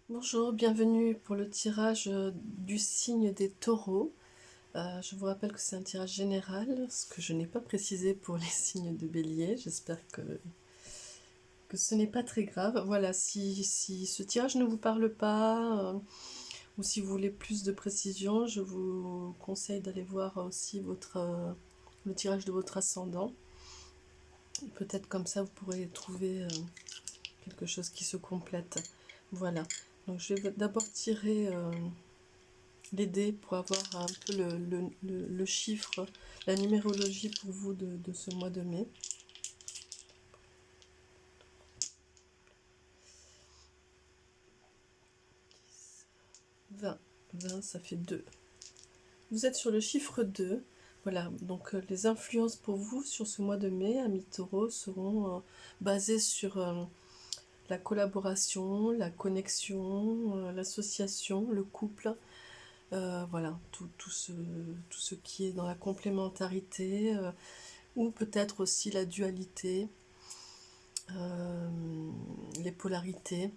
Bonjour, bienvenue pour le tirage du signe des taureaux. Je vous rappelle que c'est un tirage général, ce que je n'ai pas précisé pour les signes de bélier. J'espère que ce n'est pas très grave. Voilà, si ce tirage ne vous parle pas, ou si vous voulez plus de précision, je vous conseille d'aller voir aussi le tirage de votre ascendant. Peut-être comme ça, vous pourrez trouver quelque chose qui se complète. Voilà, donc je vais d'abord tirer les dés pour avoir un peu le chiffre, la numérologie pour vous de ce mois de mai. 20, 20, ça fait 2. Vous êtes sur le chiffre 2. Voilà, donc les influences pour vous sur ce mois de mai, amis taureaux, seront basées sur la collaboration, la connexion, l'association, le couple. Voilà, tout ce qui est dans la complémentarité, ou peut-être aussi la dualité, les polarités.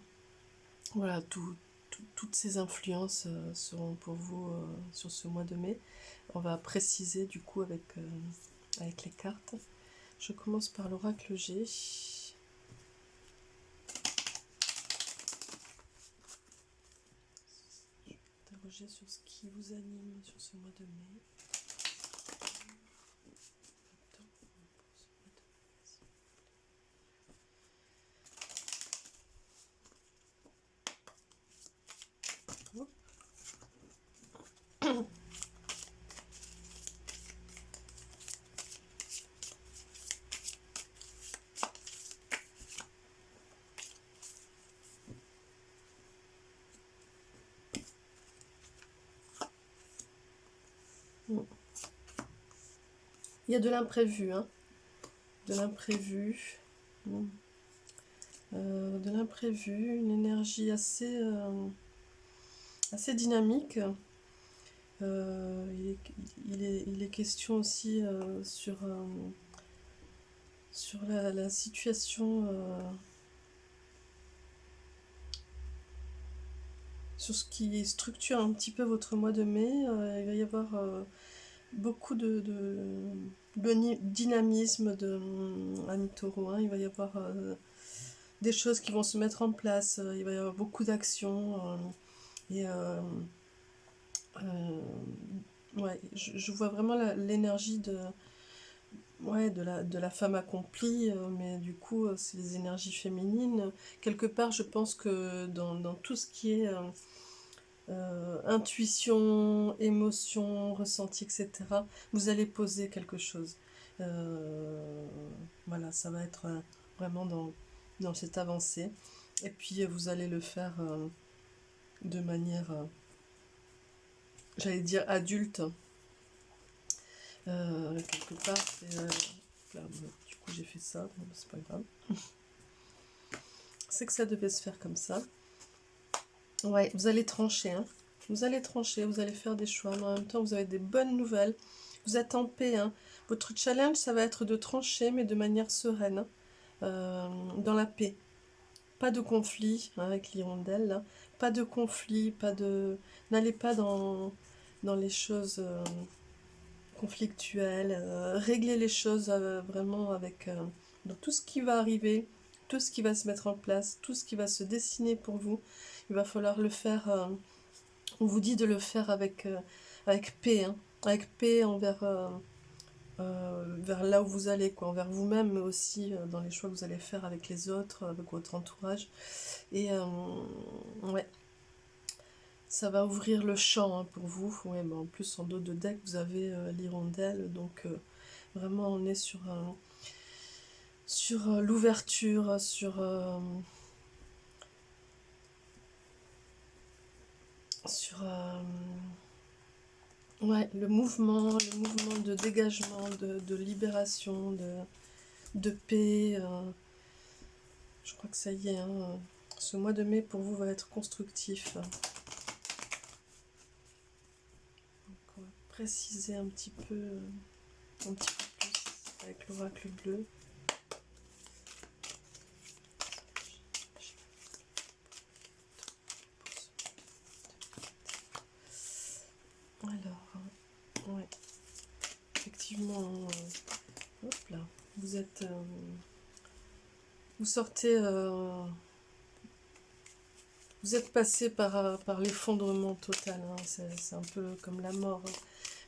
Voilà, toutes ces influences seront pour vous sur ce mois de mai. On va préciser du coup avec les cartes. Je commence par l'oracle G. Je vais interroger sur ce qui vous anime sur ce mois de mai. Il y a de l'imprévu, hein. De l'imprévu. De l'imprévu, une énergie assez dynamique. Il est question aussi sur la situation, sur ce qui structure un petit peu votre mois de mai. Il va y avoir beaucoup de dynamisme amis taureaux, hein. Il va y avoir des choses qui vont se mettre en place. Il va y avoir beaucoup d'actions. Et ouais, je vois vraiment l'énergie de la femme accomplie, mais du coup, c'est les énergies féminines. Quelque part, je pense que dans tout ce qui est intuition, émotion, ressenti, etc., vous allez poser quelque chose. Voilà, ça va être vraiment dans cette avancée. Et puis, vous allez le faire de manière, j'allais dire, adulte. Quelque part, là, du coup, j'ai fait ça, bon, c'est pas grave. C'est que ça devait se faire comme ça. Ouais, vous allez trancher, hein. Vous allez trancher, vous allez faire des choix, mais en même temps, vous avez des bonnes nouvelles. Vous êtes en paix, hein. Votre challenge, ça va être de trancher, mais de manière sereine, dans la paix. Pas de conflit, hein, avec l'hirondelle, là. Pas de conflit, n'allez pas dans les choses conflictuelles. Réglez les choses vraiment avec dans tout ce qui va arriver, tout ce qui va se mettre en place, tout ce qui va se dessiner pour vous. Il va falloir le faire. On vous dit de le faire avec paix, hein, avec paix vers là où vous allez, quoi, envers vous-même, mais aussi dans les choix que vous allez faire avec les autres, avec votre entourage. Et ouais, ça va ouvrir le champ, hein, pour vous. Ouais, mais en plus, en dos de deck, vous avez l'hirondelle, donc vraiment, on est sur l'ouverture, sur ouais, le mouvement de dégagement, de libération, de paix. Je crois que ça y est, hein, ce mois de mai pour vous va être constructif. Donc on va préciser un petit peu plus avec l'oracle bleu. Alors, ouais, effectivement, hop là, vous êtes, vous sortez, vous êtes passé par l'effondrement total, hein, c'est un peu comme la mort. Hein.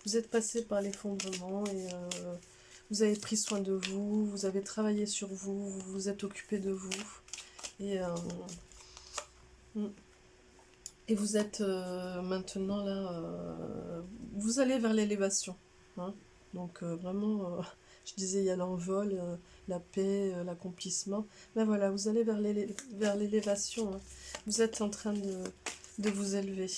Vous êtes passé par l'effondrement et vous avez pris soin de vous, vous avez travaillé sur vous, vous vous êtes occupé de vous. Et, mm. et vous êtes maintenant là, vous allez vers l'élévation. Hein. Donc vraiment, je disais, il y a l'envol, la paix, l'accomplissement. Ben voilà, vous allez vers l'élévation. Hein. Vous êtes en train de vous élever.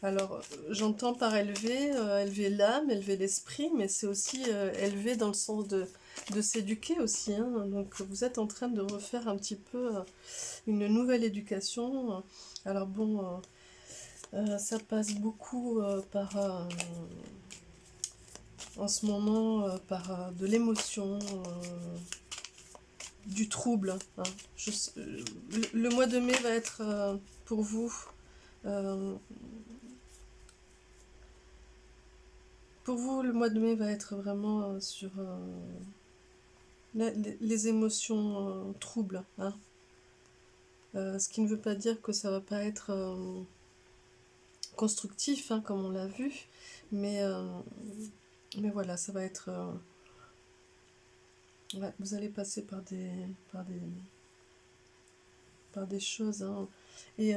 Alors, j'entends par élever, élever l'âme, élever l'esprit, mais c'est aussi élever dans le sens de s'éduquer aussi. Hein. Donc, vous êtes en train de refaire un petit peu une nouvelle éducation. Alors bon, ça passe beaucoup par, en ce moment, par de l'émotion, du trouble. Hein. Le mois de mai va être pour vous... pour vous, le mois de mai va être vraiment sur les émotions troubles. Hein. Ce qui ne veut pas dire que ça va pas être constructif, hein, comme on l'a vu, mais voilà, ça va être... ouais, vous allez passer par des choses. Hein. Et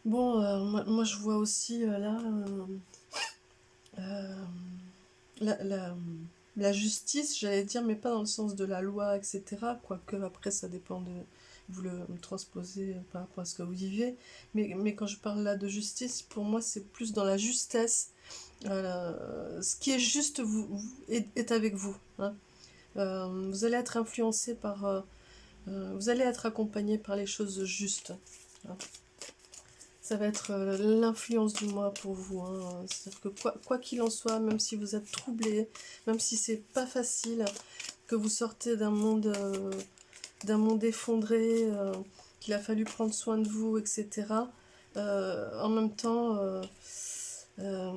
bon, moi, je vois aussi là la justice, j'allais dire, mais pas dans le sens de la loi, etc. Quoique après, ça dépend de... Vous le transposez par rapport à ce que vous vivez. Mais quand je parle là de justice, pour moi, c'est plus dans la justesse. Ce qui est juste est avec vous. Hein. Vous allez être influencé par... vous allez être accompagné par les choses justes. Hein. Ça va être l'influence du mois pour vous. Hein. C'est-à-dire que quoi qu'il en soit, même si vous êtes troublé, même si c'est pas facile, que vous sortez d'un monde effondré, qu'il a fallu prendre soin de vous, etc. En même temps, euh,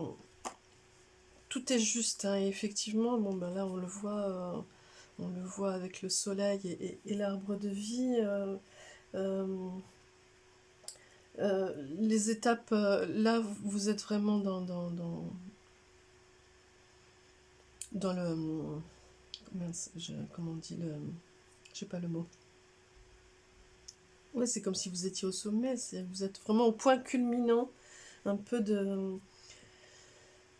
tout est juste. Hein. Et effectivement, bon, ben là, on le voit avec le soleil et l'arbre de vie. Les étapes, là, vous êtes vraiment dans le... Mince, comment on dit le... Je sais pas le mot. Ouais, c'est comme si vous étiez au sommet, vous êtes vraiment au point culminant un peu de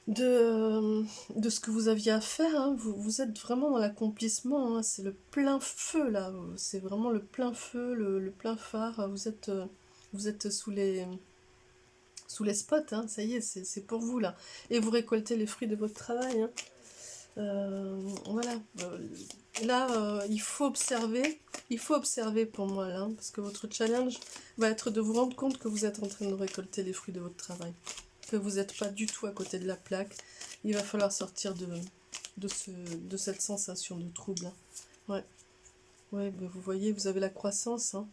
ce que vous aviez à faire. Hein. Vous êtes vraiment dans l'accomplissement, hein. C'est le plein feu là, c'est vraiment le plein feu, le plein phare. Vous êtes sous les spots, hein. Ça y est, c'est pour vous là. Et vous récoltez les fruits de votre travail. Hein. Voilà. Là, il faut observer pour moi là, parce que votre challenge va être de vous rendre compte que vous êtes en train de récolter les fruits de votre travail, que vous n'êtes pas du tout à côté de la plaque. Il va falloir sortir de cette sensation de trouble. Hein. Ouais, ouais, ben vous voyez, vous avez la croissance. Hein.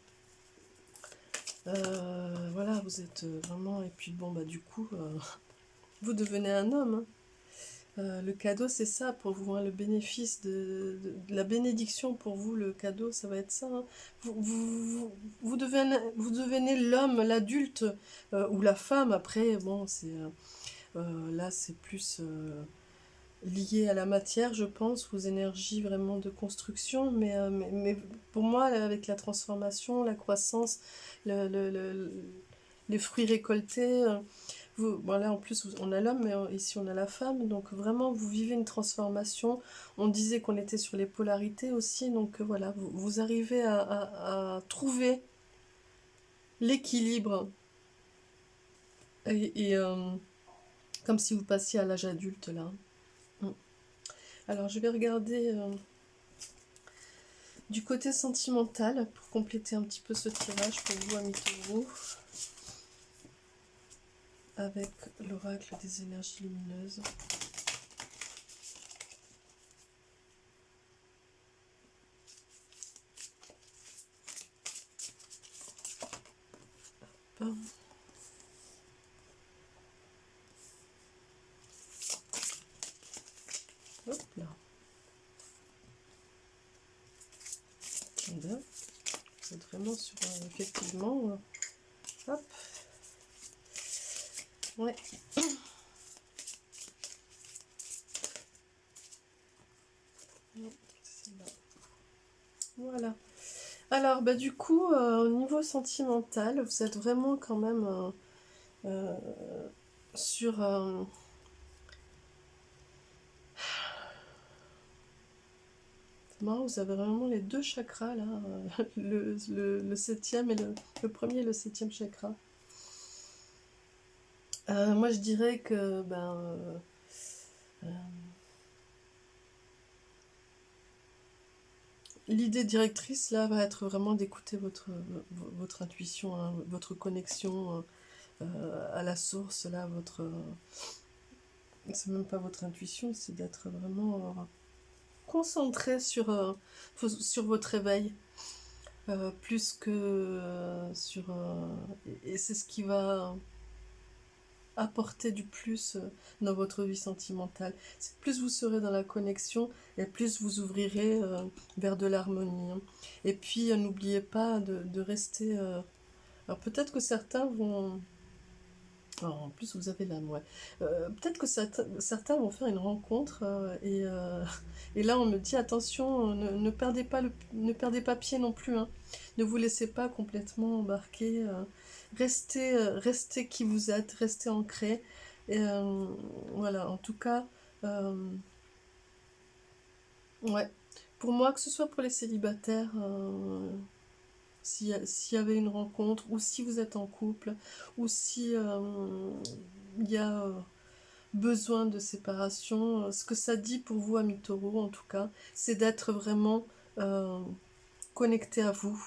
Voilà, vous êtes vraiment... Et puis bon, bah du coup, vous devenez un homme. Hein. Le cadeau, c'est ça pour vous, hein, le bénéfice de la bénédiction pour vous, le cadeau, ça va être ça. Hein. Vous devenez l'homme, l'adulte ou la femme. Après, bon, là, c'est plus lié à la matière, je pense, aux énergies vraiment de construction. Mais pour moi, là, avec la transformation, la croissance, les fruits récoltés... bon là en plus on a l'homme, mais ici on a la femme, donc vraiment vous vivez une transformation. On disait qu'on était sur les polarités aussi, donc voilà, vous arrivez à trouver l'équilibre et comme si vous passiez à l'âge adulte là. Alors je vais regarder du côté sentimental pour compléter un petit peu ce tirage pour vous, amis taureaux, avec l'oracle des énergies lumineuses. faut être vraiment sur, effectivement, hop, ouais. Voilà. Alors, bah, du coup, au niveau sentimental, vous êtes vraiment quand même euh, sur... c'est marrant, vous avez vraiment les deux chakras là, le septième et le premier et le septième chakra. Moi, je dirais que l'idée directrice là va être vraiment d'écouter votre intuition, hein, votre connexion à la source là, c'est même pas votre intuition, c'est d'être vraiment concentré sur votre éveil, plus que et c'est ce qui va apporter du plus dans votre vie sentimentale. Plus vous serez dans la connexion et plus vous ouvrirez vers de l'harmonie, hein. Et puis n'oubliez pas de rester... alors peut-être que certains vont... Oh, en plus, vous avez l'âme, ouais. Peut-être que certains vont faire une rencontre et là, on me dit attention, ne perdez pas pied non plus, hein. Ne vous laissez pas complètement embarquer. Restez qui vous êtes, restez ancré. Et, voilà, en tout cas, ouais. Pour moi, que ce soit pour les célibataires, s'il y avait une rencontre, ou si vous êtes en couple, ou si il y a besoin de séparation, ce que ça dit pour vous, ami Taureau, en tout cas, c'est d'être vraiment connecté à vous,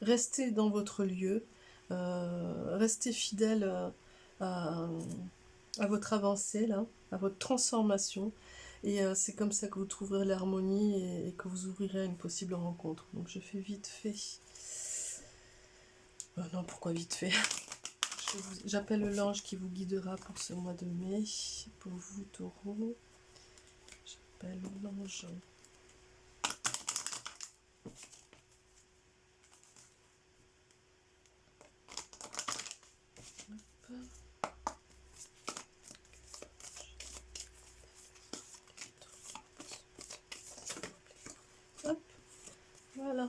restez dans votre lieu, restez fidèle à, à votre avancée, là, à votre transformation. Et c'est comme ça que vous trouverez l'harmonie et que vous ouvrirez à une possible rencontre. Donc je fais vite fait. Non, pourquoi vite fait? J'appelle l'ange qui vous guidera pour ce mois de mai. Pour vous, Taureau. J'appelle l'ange. Hop, voilà.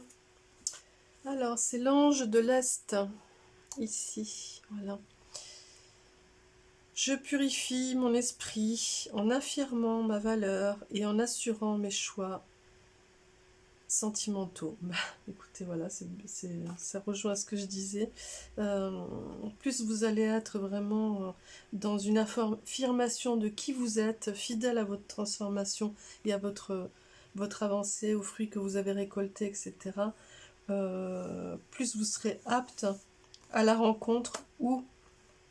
Alors, c'est l'ange de l'Est, ici, voilà. Je purifie mon esprit en affirmant ma valeur et en assurant mes choix sentimentaux. Bah, écoutez, voilà, ça rejoint ce que je disais. En plus, vous allez être vraiment dans une affirmation de qui vous êtes, fidèle à votre transformation et à votre avancée, aux fruits que vous avez récoltés, etc. Plus vous serez apte à la rencontre ou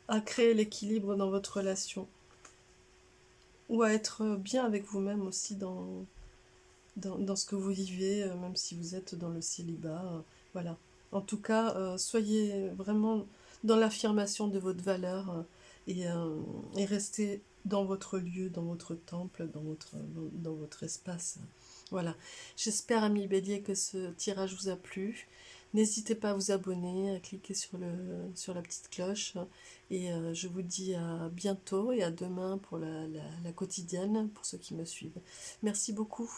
à créer l'équilibre dans votre relation, ou à être bien avec vous-même aussi dans ce que vous vivez, même si vous êtes dans le célibat. Voilà. En tout cas, soyez vraiment dans l'affirmation de votre valeur et restez dans votre lieu, dans votre temple, dans votre espace. Voilà. J'espère, amis Bélier, que ce tirage vous a plu. N'hésitez pas à vous abonner, à cliquer sur la petite cloche. Et je vous dis à bientôt et à demain pour la quotidienne, pour ceux qui me suivent. Merci beaucoup.